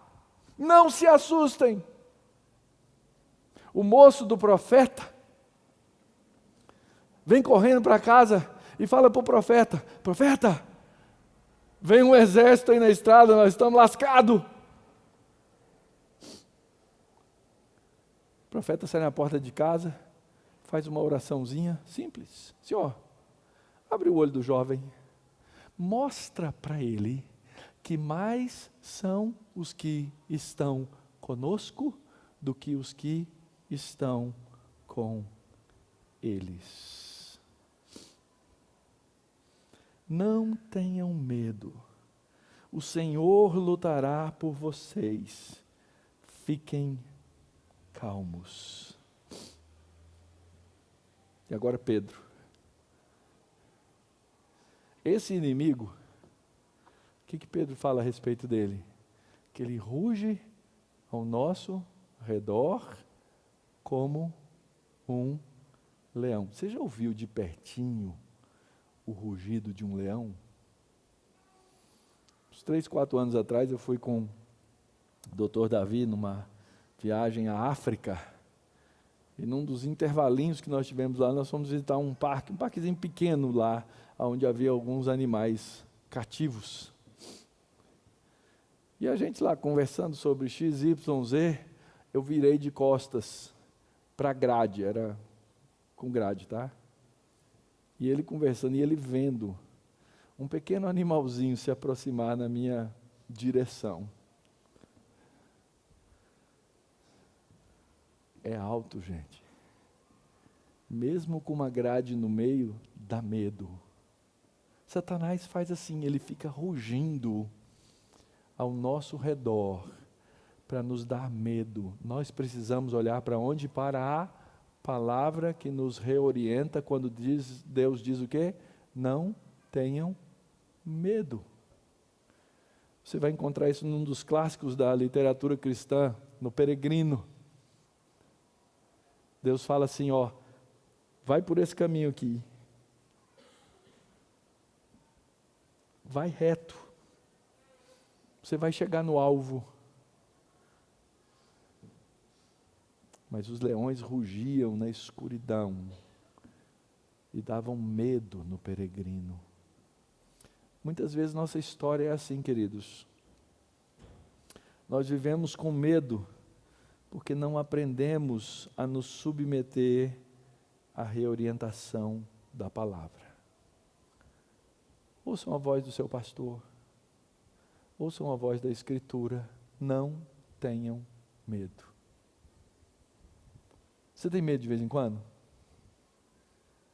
Não se assustem. O moço do profeta vem correndo para casa e fala para o profeta: profeta, vem um exército aí na estrada, nós estamos lascados. O profeta sai na porta de casa, faz uma oraçãozinha simples. Senhor, abre o olho do jovem, mostra para ele que mais são os que estão conosco do que os que estão com eles. Não tenham medo, o Senhor lutará por vocês, fiquem calmos. E agora Pedro, esse inimigo, o que Pedro fala a respeito dele? Que ele ruge ao nosso redor como um leão. Você já ouviu de pertinho o rugido de um leão? Uns 3, 4 anos atrás eu fui com o Dr. Davi numa viagem à África, e num dos intervalinhos que nós tivemos lá, nós fomos visitar um parquezinho pequeno lá, onde havia alguns animais cativos. E a gente lá conversando sobre XYZ, eu virei de costas para a grade, era com grade, tá? E ele conversando, e ele vendo um pequeno animalzinho se aproximar na minha direção. É alto, gente. Mesmo com uma grade no meio, dá medo. Satanás faz assim, ele fica rugindo ao nosso redor para nos dar medo. Nós precisamos olhar para onde? Para a palavra que nos reorienta quando Deus diz o quê? Não tenham medo. Você vai encontrar isso num dos clássicos da literatura cristã, no Peregrino. Deus fala assim, ó, vai por esse caminho aqui. Vai reto. Você vai chegar no alvo. Mas os leões rugiam na escuridão e davam medo no peregrino. Muitas vezes nossa história é assim, queridos. Nós vivemos com medo porque não aprendemos a nos submeter à reorientação da palavra. Ouçam a voz do seu pastor. Ouçam a voz da Escritura. Não tenham medo. Você tem medo de vez em quando?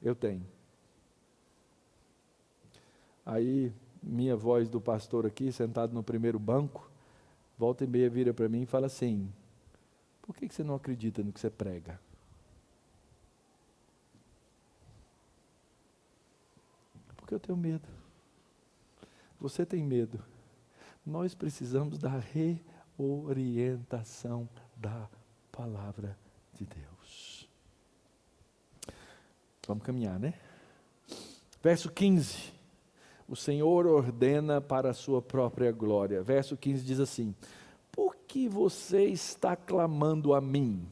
Eu tenho. Aí, minha voz do pastor aqui, sentado no primeiro banco, volta e meia vira para mim e fala assim: por que você não acredita no que você prega? Porque eu tenho medo. Você tem medo. Nós precisamos da reorientação da palavra de Deus. Vamos caminhar, né? Verso 15. O Senhor ordena para a sua própria glória. Verso 15 diz assim: por que você está clamando a mim?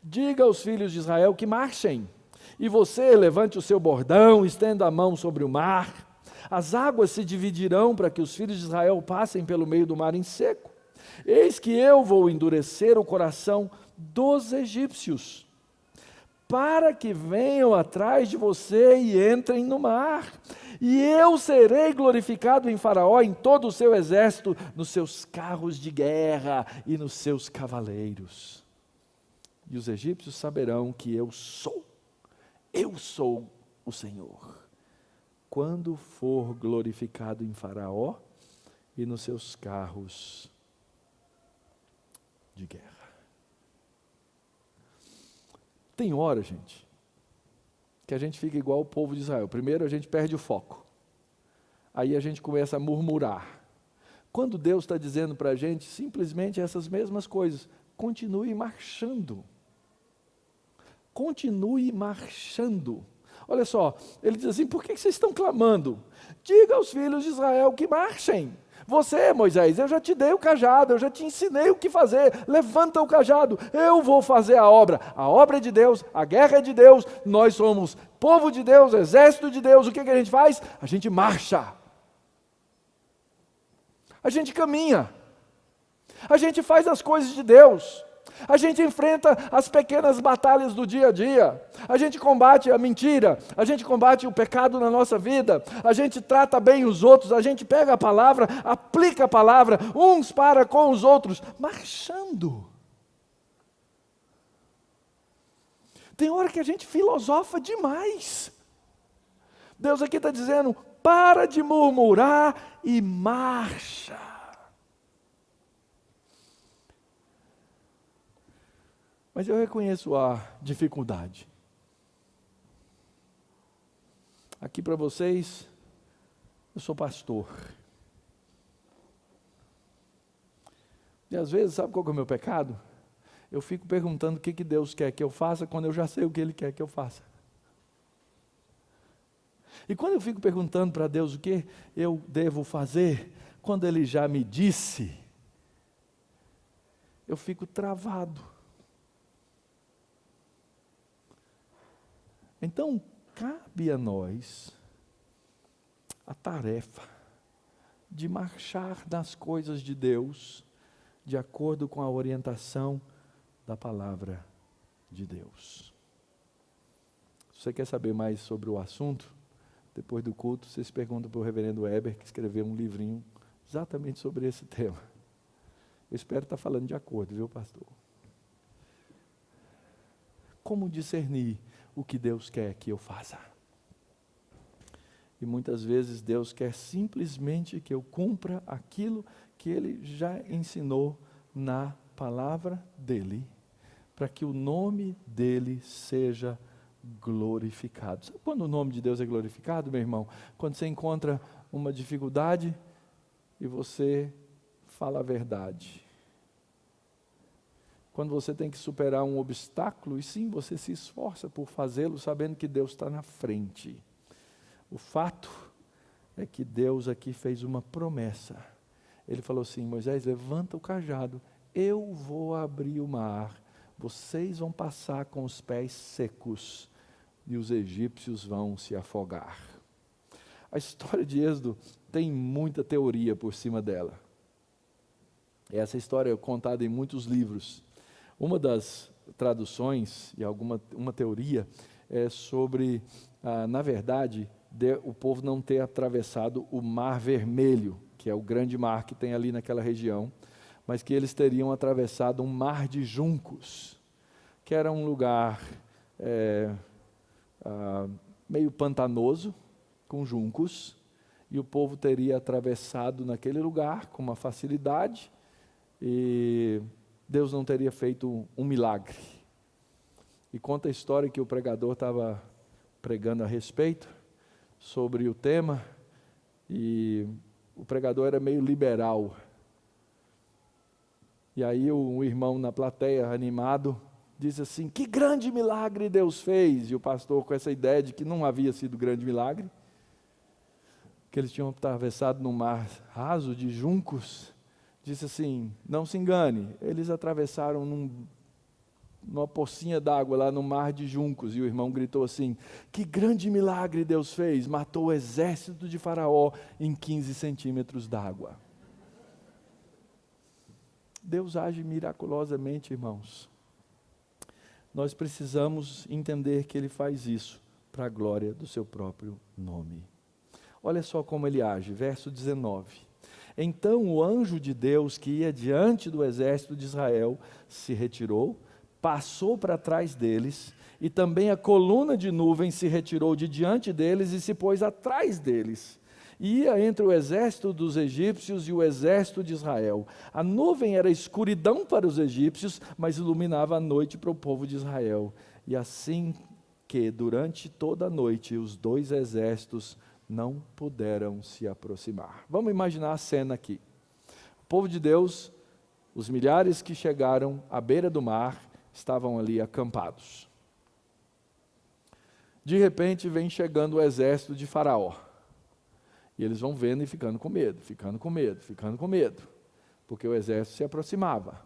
Diga aos filhos de Israel que marchem. E você levante o seu bordão, estenda a mão sobre o mar. As águas se dividirão para que os filhos de Israel passem pelo meio do mar em seco. Eis que eu vou endurecer o coração dos egípcios, para que venham atrás de você e entrem no mar. E eu serei glorificado em Faraó, em todo o seu exército, nos seus carros de guerra e nos seus cavaleiros. E os egípcios saberão que eu sou o Senhor, quando for glorificado em Faraó e nos seus carros de guerra. Tem hora, gente, que a gente fica igual o povo de Israel. Primeiro a gente perde o foco. Aí a gente começa a murmurar. Quando Deus está dizendo para a gente simplesmente essas mesmas coisas, continue marchando. Continue marchando. Olha só, ele diz assim, por que vocês estão clamando? Diga aos filhos de Israel que marchem. Você, Moisés, eu já te dei o cajado, eu já te ensinei o que fazer. Levanta o cajado, eu vou fazer a obra. A obra é de Deus, a guerra é de Deus, nós somos povo de Deus, exército de Deus. O que a gente faz? A gente marcha. A gente caminha. A gente faz as coisas de Deus. A gente enfrenta as pequenas batalhas do dia a dia. A gente combate a mentira. A gente combate o pecado na nossa vida. A gente trata bem os outros. A gente pega a palavra, aplica a palavra, uns para com os outros, marchando. Tem hora que a gente filosofa demais. Deus aqui está dizendo, para de murmurar e marcha. Mas eu reconheço a dificuldade. Aqui para vocês, eu sou pastor. E às vezes, sabe qual que é o meu pecado? Eu fico perguntando o que Deus quer que eu faça, quando eu já sei o que Ele quer que eu faça. E quando eu fico perguntando para Deus o que eu devo fazer, quando Ele já me disse, eu fico travado. Então, cabe a nós a tarefa de marchar nas coisas de Deus, de acordo com a orientação da palavra de Deus. Se você quer saber mais sobre o assunto, depois do culto, vocês perguntam para o reverendo Weber, que escreveu um livrinho exatamente sobre esse tema. Eu espero estar falando de acordo, viu, pastor? Como discernir o que Deus quer que eu faça? E muitas vezes Deus quer simplesmente que eu cumpra aquilo que Ele já ensinou na palavra dEle, para que o nome dEle seja glorificado. Sabe quando o nome de Deus é glorificado, meu irmão? Quando você encontra uma dificuldade e você fala a verdade. Quando você tem que superar um obstáculo, e sim, você se esforça por fazê-lo, sabendo que Deus está na frente. O fato é que Deus aqui fez uma promessa. Ele falou assim, Moisés, levanta o cajado, eu vou abrir o mar, vocês vão passar com os pés secos, e os egípcios vão se afogar. A história de Êxodo tem muita teoria por cima dela. Essa história é contada em muitos livros. Uma das traduções e uma teoria é sobre, na verdade, o povo não ter atravessado o Mar Vermelho, que é o grande mar que tem ali naquela região, mas que eles teriam atravessado um mar de juncos, que era um lugar meio pantanoso, com juncos, e o povo teria atravessado naquele lugar com uma facilidade, e Deus não teria feito um milagre. E conta a história que o pregador estava pregando a respeito, sobre o tema, e o pregador era meio liberal. E aí um irmão na plateia, animado, disse assim, que grande milagre Deus fez. E o pastor, com essa ideia de que não havia sido grande milagre, que eles tinham atravessado num mar raso de juncos, disse assim, não se engane, eles atravessaram numa pocinha d'água lá no mar de juncos. E o irmão gritou assim, que grande milagre Deus fez, matou o exército de Faraó em 15 centímetros d'água. Deus age miraculosamente, irmãos. Nós precisamos entender que Ele faz isso para a glória do seu próprio nome. Olha só como Ele age, verso 19. Então o anjo de Deus que ia diante do exército de Israel se retirou, passou para trás deles, e também a coluna de nuvem se retirou de diante deles e se pôs atrás deles. Ia entre o exército dos egípcios e o exército de Israel. A nuvem era escuridão para os egípcios, mas iluminava a noite para o povo de Israel. E assim que durante toda a noite os dois exércitos não puderam se aproximar. Vamos imaginar a cena aqui. O povo de Deus, os milhares que chegaram à beira do mar, estavam ali acampados. De repente vem chegando o exército de Faraó. E eles vão vendo e ficando com medo, porque o exército se aproximava.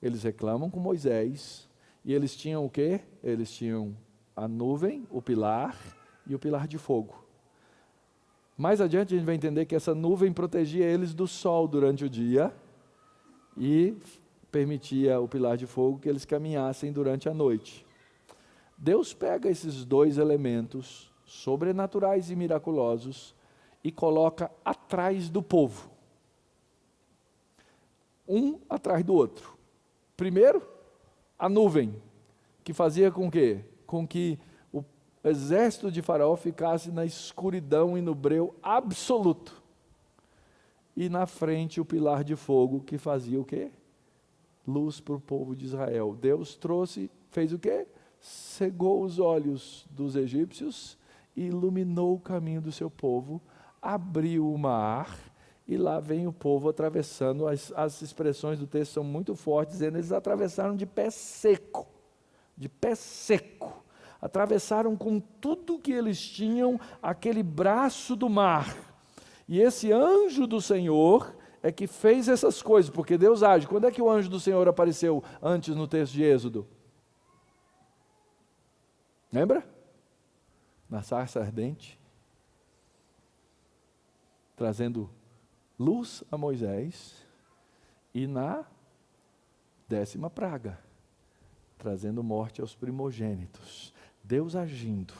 Eles reclamam com Moisés, e eles tinham o quê? Eles tinham a nuvem, o pilar e o pilar de fogo. Mais adiante a gente vai entender que essa nuvem protegia eles do sol durante o dia e permitia o pilar de fogo que eles caminhassem durante a noite. Deus pega esses dois elementos sobrenaturais e miraculosos e coloca atrás do povo. Um atrás do outro. Primeiro, a nuvem, que fazia com que o exército de Faraó ficasse na escuridão e no breu absoluto. E na frente o pilar de fogo, que fazia o quê? Luz para o povo de Israel. Deus fez o quê? Cegou os olhos dos egípcios e iluminou o caminho do seu povo, abriu o mar, e lá vem o povo atravessando. As expressões do texto são muito fortes, dizendo eles atravessaram de pé seco, atravessaram com tudo que eles tinham, aquele braço do mar, e esse anjo do Senhor é que fez essas coisas, porque Deus age. Quando é que o anjo do Senhor apareceu antes no texto de Êxodo? Lembra? Na sarça ardente, trazendo luz a Moisés, e na 10ª praga, trazendo morte aos primogênitos. Deus agindo.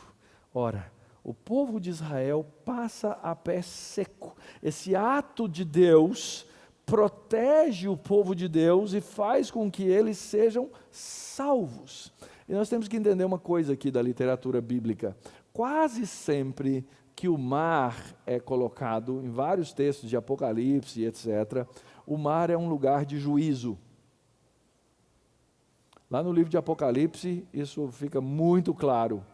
Ora, o povo de Israel passa a pé seco. Esse ato de Deus protege o povo de Deus e faz com que eles sejam salvos. E nós temos que entender uma coisa aqui da literatura bíblica. Quase sempre que o mar é colocado, em vários textos de Apocalipse, etc., o mar é um lugar de juízo. Lá no livro de Apocalipse, isso fica muito claro.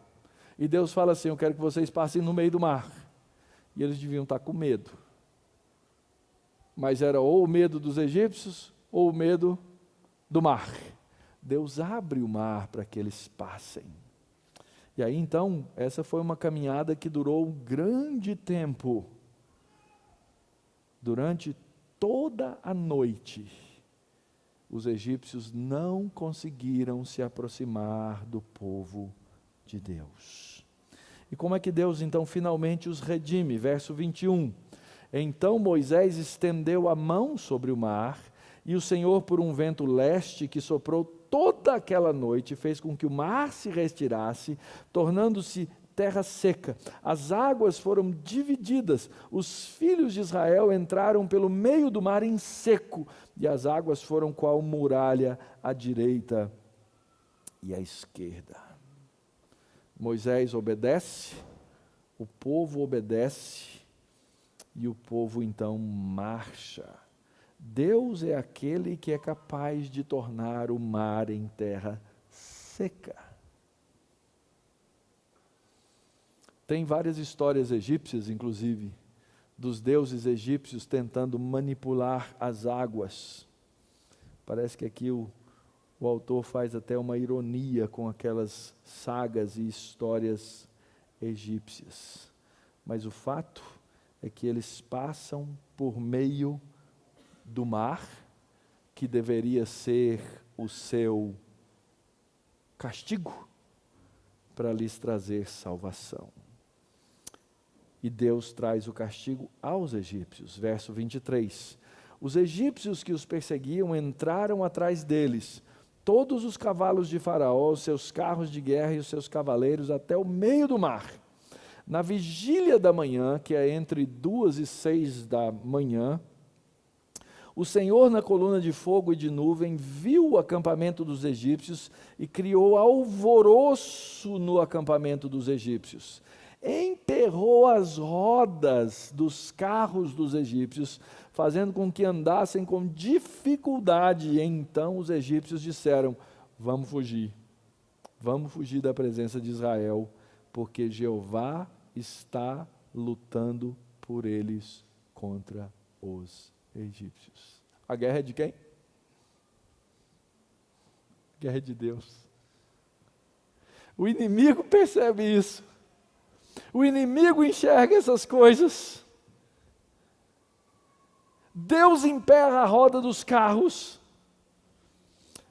E Deus fala assim: eu quero que vocês passem no meio do mar. E eles deviam estar com medo. Mas era ou o medo dos egípcios, ou o medo do mar. Deus abre o mar para que eles passem. E aí então, essa foi uma caminhada que durou um grande tempo. Durante toda a noite, os egípcios não conseguiram se aproximar do povo de Deus. E como é que Deus então finalmente os redime? Verso 21. Então Moisés estendeu a mão sobre o mar, e o Senhor, por um vento leste que soprou toda aquela noite, fez com que o mar se retirasse, tornando-se terra seca. As águas foram divididas, os filhos de Israel entraram pelo meio do mar em seco, e as águas foram qual muralha à direita e à esquerda. Moisés obedece, o povo obedece, e o povo então marcha. Deus é aquele que é capaz de tornar o mar em terra seca. Tem várias histórias egípcias, inclusive, dos deuses egípcios tentando manipular as águas. Parece que aqui o autor faz até uma ironia com aquelas sagas e histórias egípcias. Mas o fato é que eles passam por meio do mar, que deveria ser o seu castigo, para lhes trazer salvação. E Deus traz o castigo aos egípcios. Verso 23. Os egípcios que os perseguiam entraram atrás deles, todos os cavalos de Faraó, os seus carros de guerra e os seus cavaleiros, até o meio do mar. Na vigília da manhã, que é entre 2 e 6 da manhã, o Senhor, na coluna de fogo e de nuvem, viu o acampamento dos egípcios e criou alvoroço no acampamento dos egípcios. Emperrou as rodas dos carros dos egípcios, fazendo com que andassem com dificuldade. E então os egípcios disseram: vamos fugir, Vamos fugir da presença de Israel, porque Jeová está lutando por eles contra os egípcios. A guerra é de quem? A guerra é de Deus. O inimigo percebe isso. O inimigo enxerga essas coisas. Deus emperra a roda dos carros.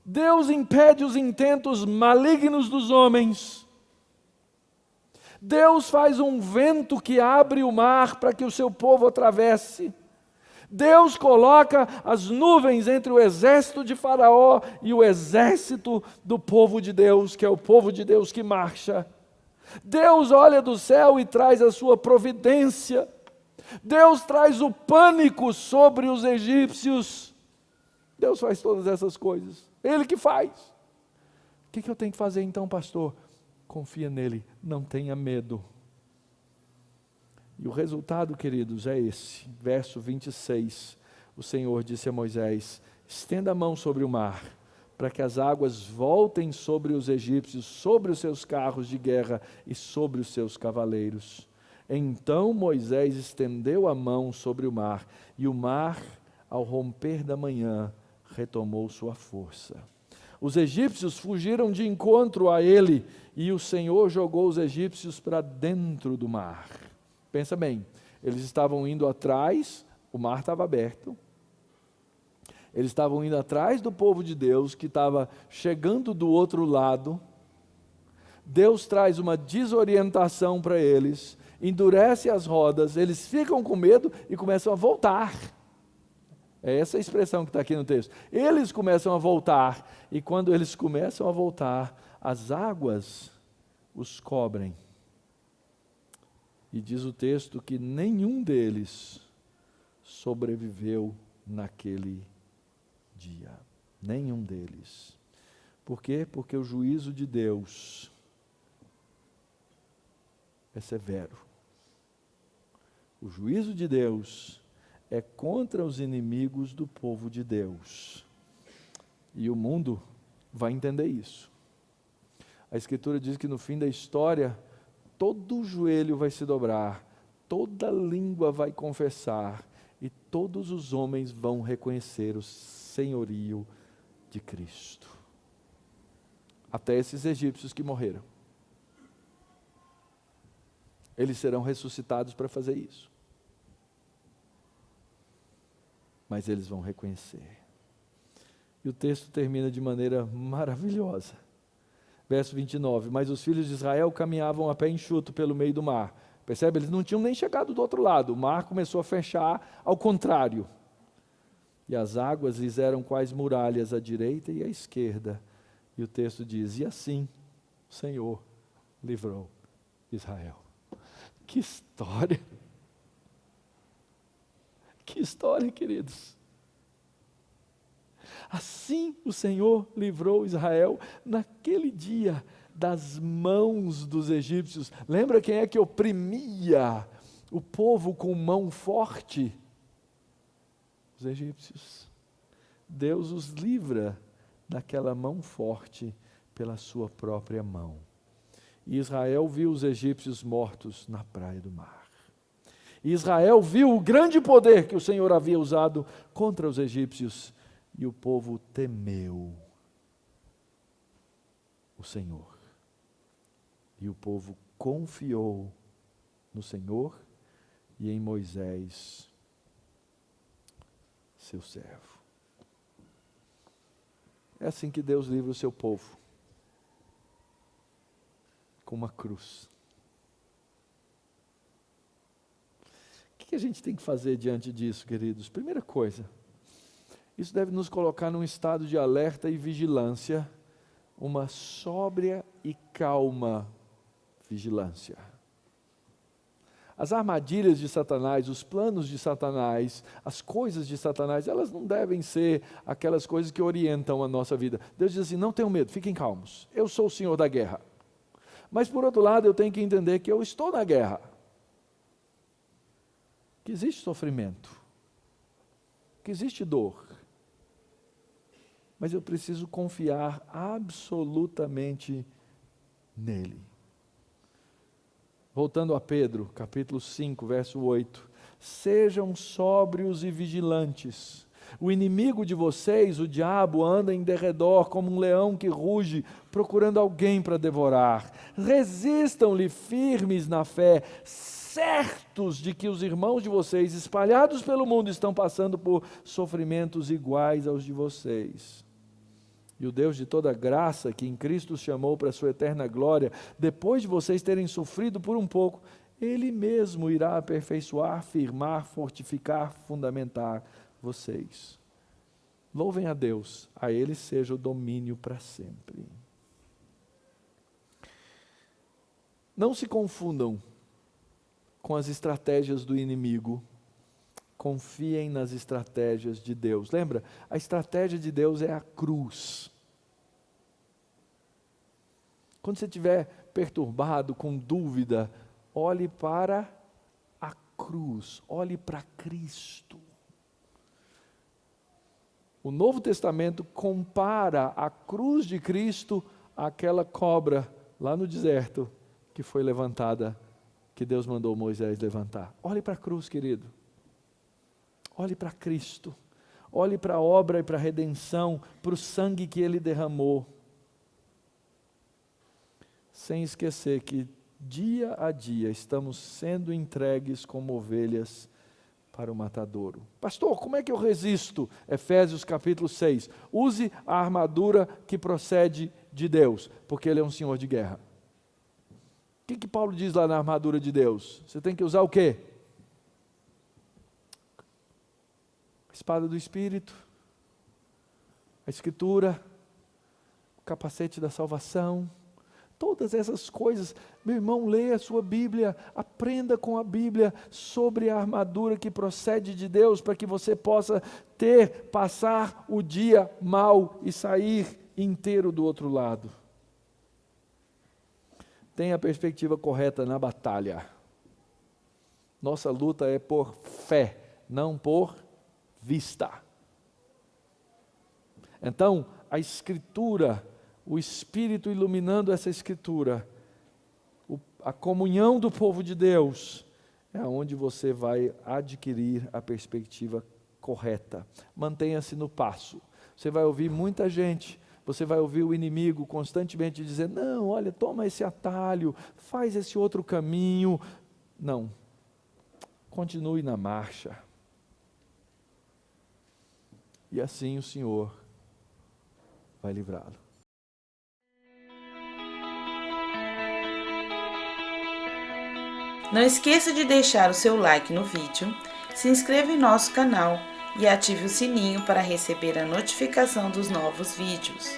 Deus impede os intentos malignos dos homens. Deus faz um vento que abre o mar para que o seu povo atravesse. Deus coloca as nuvens entre o exército de Faraó e o exército do povo de Deus, que é o povo de Deus que marcha. Deus olha do céu e traz a sua providência. Deus traz o pânico sobre os egípcios. Deus faz todas essas coisas. Ele que faz. O que eu tenho que fazer então, pastor? Confia nele, não tenha medo. E o resultado, queridos, é esse. Verso 26. O Senhor disse a Moisés: estenda a mão sobre o mar, para que as águas voltem sobre os egípcios, sobre os seus carros de guerra e sobre os seus cavaleiros. Então Moisés estendeu a mão sobre o mar, e o mar, ao romper da manhã, retomou sua força. Os egípcios fugiram de encontro a ele, e o Senhor jogou os egípcios para dentro do mar. Pensa bem, eles estavam indo atrás, o mar estava aberto, eles estavam indo atrás do povo de Deus, que estava chegando do outro lado. Deus traz uma desorientação para eles, endurece as rodas, eles ficam com medo e começam a voltar. É essa a expressão que está aqui no texto. Eles começam a voltar, e quando eles começam a voltar, as águas os cobrem. E diz o texto que nenhum deles sobreviveu naquele dia. Nenhum deles. Por quê? Porque o juízo de Deus é severo. O juízo de Deus é contra os inimigos do povo de Deus. E o mundo vai entender isso. A Escritura diz que no fim da história, todo joelho vai se dobrar, toda língua vai confessar, e todos os homens vão reconhecer o senhorio de Cristo. Até esses egípcios que morreram. Eles serão ressuscitados para fazer isso. Mas eles vão reconhecer. E o texto termina de maneira maravilhosa. Verso 29, mas os filhos de Israel caminhavam a pé enxuto pelo meio do mar. Percebe? Eles não tinham nem chegado do outro lado. O mar começou a fechar ao contrário. E as águas lhes eram quais muralhas à direita e à esquerda. E o texto diz, e assim o Senhor livrou Israel. Que história! Que história, queridos! Assim o Senhor livrou Israel naquele dia das mãos dos egípcios. Lembra quem é que oprimia o povo com mão forte? Os egípcios. Deus os livra daquela mão forte pela sua própria mão. E Israel viu os egípcios mortos na praia do mar. E Israel viu o grande poder que o Senhor havia usado contra os egípcios. E o povo temeu o Senhor. E o povo confiou no Senhor e em Moisés, seu servo. É assim que Deus livra o seu povo. Com uma cruz. O que a gente tem que fazer diante disso, queridos? Primeira coisa, isso deve nos colocar num estado de alerta e vigilância, uma sóbria e calma vigilância. As armadilhas de Satanás, os planos de Satanás, as coisas de Satanás, elas não devem ser aquelas coisas que orientam a nossa vida. Deus diz assim, não tenham medo, fiquem calmos, eu sou o Senhor da guerra. Mas por outro lado, eu tenho que entender que eu estou na guerra. Que existe sofrimento. Que existe dor. Mas eu preciso confiar absolutamente nele. Voltando a Pedro, capítulo 5, verso 8. Sejam sóbrios e vigilantes. O inimigo de vocês, o diabo, anda em derredor como um leão que ruge, procurando alguém para devorar. Resistam-lhe firmes na fé, certos de que os irmãos de vocês, espalhados pelo mundo, estão passando por sofrimentos iguais aos de vocês. E o Deus de toda graça, que em Cristo os chamou para a sua eterna glória, depois de vocês terem sofrido por um pouco, Ele mesmo irá aperfeiçoar, firmar, fortificar, fundamentar vocês. Louvem a Deus, a Ele seja o domínio para sempre. Não se confundam com as estratégias do inimigo. Confiem nas estratégias de Deus. Lembra? A estratégia de Deus é a cruz. Quando você estiver perturbado, com dúvida, olhe para a cruz, olhe para Cristo. O Novo Testamento compara a cruz de Cristo àquela cobra lá no deserto que foi levantada, que Deus mandou Moisés levantar. Olhe para a cruz, querido. Olhe para Cristo. Olhe para a obra e para a redenção, para o sangue que Ele derramou. Sem esquecer que dia a dia estamos sendo entregues como ovelhas para o matadouro. Pastor, como é que eu resisto? Efésios capítulo 6. Use a armadura que procede de Deus, porque Ele é um Senhor de guerra. O que Paulo diz lá na armadura de Deus? Você tem que usar o quê? A espada do Espírito, a Escritura, o capacete da salvação. Todas essas coisas, meu irmão, leia a sua Bíblia, aprenda com a Bíblia sobre a armadura que procede de Deus, para que você possa passar o dia mal e sair inteiro do outro lado. Tenha a perspectiva correta na batalha. Nossa luta é por fé, não por vista. Então, a Escritura, o Espírito iluminando essa Escritura, a comunhão do povo de Deus, é onde você vai adquirir a perspectiva correta. Mantenha-se no passo. Você vai ouvir muita gente, você vai ouvir o inimigo constantemente dizer, não, olha, toma esse atalho, faz esse outro caminho. Não, continue na marcha. E assim o Senhor vai livrá-lo. Não esqueça de deixar o seu like no vídeo, se inscreva em nosso canal e ative o sininho para receber a notificação dos novos vídeos.